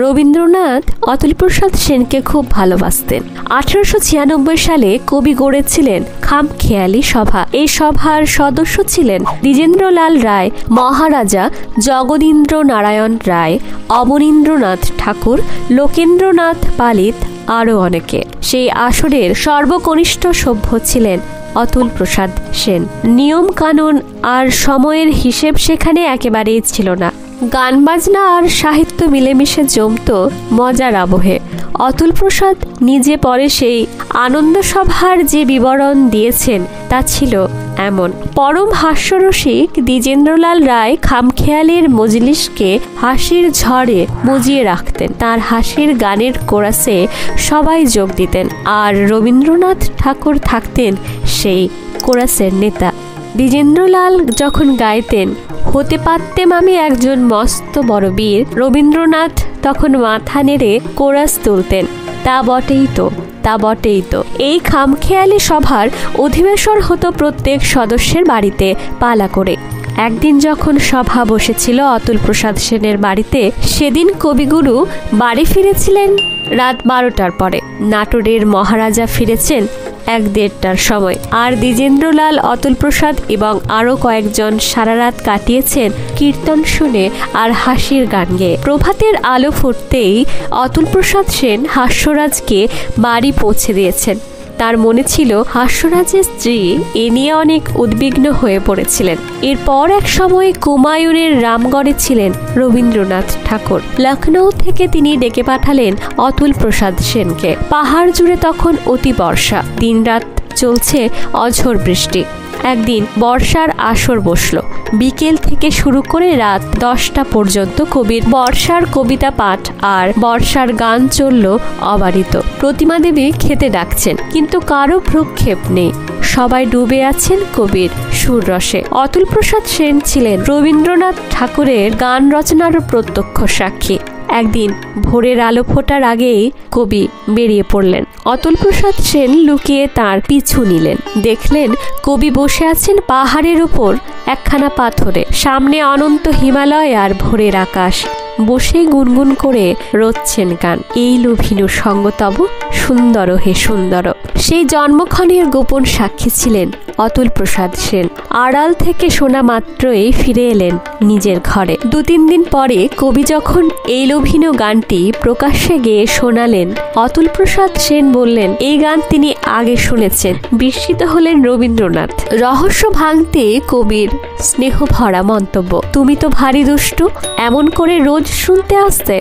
রবীন্দ্রনাথ অতুলপ্রসাদ সেনকে খুব ভালোবাসতেন। 1896 সালে কবি গড়েছিলেন খামখেয়ালি সভা। এই সভার সদস্য ছিলেন দ্বিজেন্দ্রলাল রায়, মহারাজা জগদীন্দ্র নারায়ণ রায়, অবনীন্দ্রনাথ ঠাকুর, লোকেন্দ্রনাথ পালিত, আরও অনেকে। সেই আসরের সর্বকনিষ্ঠ সভ্য ছিলেন অতুল প্রসাদ সেন। নিয়ম কানুন আর সময়ের হিসেব সেখানে একেবারেই ছিল না। গান বাজনা আর সাহিত্য মিলেমিশে জমত মজার আবহে। অতুল প্রসাদ নিজে পরে সেই আনন্দ সভার যে বিবরণ দিয়েছেন তা ছিল এমন। পরম হাস্যরসিক দ্বিজেন্দ্রলাল রায় খামখেয়ালির মজলিসকে হাসির ঝড়ে মজিয়ে রাখতেন। তার হাসির গানের কোরাসে সবাই যোগ দিতেন, আর রবীন্দ্রনাথ ঠাকুর থাকতেন সেই কোরাসের নেতা। দ্বিজেন্দ্রলাল যখন গাইতেন, হতে পারতেম আমি একজন মস্ত বড় বীর, রবীন্দ্রনাথ তখন মাথা নেড়ে কোরাস তুলতেন, তা বটেই তো, তা বটেই তো। এই খামখেয়ালি সভার অধিবেশন হতো প্রত্যেক সদস্যের বাড়িতে পালা করে। একদিন যখন সভা বসেছিল অতুল প্রসাদ সেনের বাড়িতে, সেদিন কবিগুরু বাড়ি ফিরেছিলেন রাত 12টার পরে। নাটোরের মহারাজা ফিরেছেন 1-1:30টার সময়, আর দ্বিজেন্দ্রলাল, অতুল প্রসাদ এবং আরো কয়েকজন সারা রাত কাটিয়েছেন কীর্তন শুনে আর হাসির গান গেয়ে। প্রভাতের আলো ফুটতেই অতুল প্রসাদ সেন হাস্যরাজকে বাড়ি পৌঁছে দিয়েছেন। তার মনে ছিল হাস্যরাজের স্ত্রী এ নিয়ে অনেক উদ্বিগ্ন হয়ে পড়েছিলেন। এরপর এক সময় কুমায়ুনের রামগড়ে ছিলেন রবীন্দ্রনাথ ঠাকুর। লখনৌ থেকে তিনি ডেকে পাঠালেন অতুল প্রসাদ সেনকে। পাহাড় জুড়ে তখন অতি বর্ষা, দিনরাত চলছে অঝোর বৃষ্টি। একদিন বর্ষার আসর বসল। বিকেল থেকে শুরু করে রাত 10টা পর্যন্ত কবির বর্ষার কবিতা পাঠ আর বর্ষার গান চলল অবারিত। প্রতিমা দেবী খেতে ডাকছেন, কিন্তু কারো ভ্রুক্ষেপ নেই। সবাই ডুবে আছেন কবির সুর রসে। অতুল প্রসাদ সেন ছিলেন রবীন্দ্রনাথ ঠাকুরের গান রচনার প্রত্যক্ষ সাক্ষী। একদিন ভোরের আলো ফোটার আগেই কবি বেরিয়ে পড়লেন। অতুল প্রসাদ সেন লুকিয়ে তার পিছু নিলেন। দেখলেন কবি বসে আছেন পাহাড়ের উপর একখানা পাথরে। সামনে অনন্ত হিমালয় আর ভোরের আকাশ। বসে গুনগুন করে রচ্ছেন গান। এই লোভিনু সঙ্গ তব সুন্দর হে সুন্দর। সেই জন্মক্ষণের গোপন সাক্ষী ছিলেন অতুল প্রসাদ সেন। আড়াল থেকে শোনা মাত্রই ফিরে এলেন নিজের ঘরে। 2-3 দিন পরে কবি যখন এই লোভিনু গানটি প্রকাশ্যে গেয়ে শোনালেন, অতুল প্রসাদ সেন বললেন এই গান তিনি আগে শুনেছেন। বিস্মিত হলেন রবীন্দ্রনাথ। রহস্য ভাঙতে কবির স্নেহ ভরা মন্তব্য, তুমি তো ভারী দুষ্টু, এমন করে রোজ শুনতে আসতে।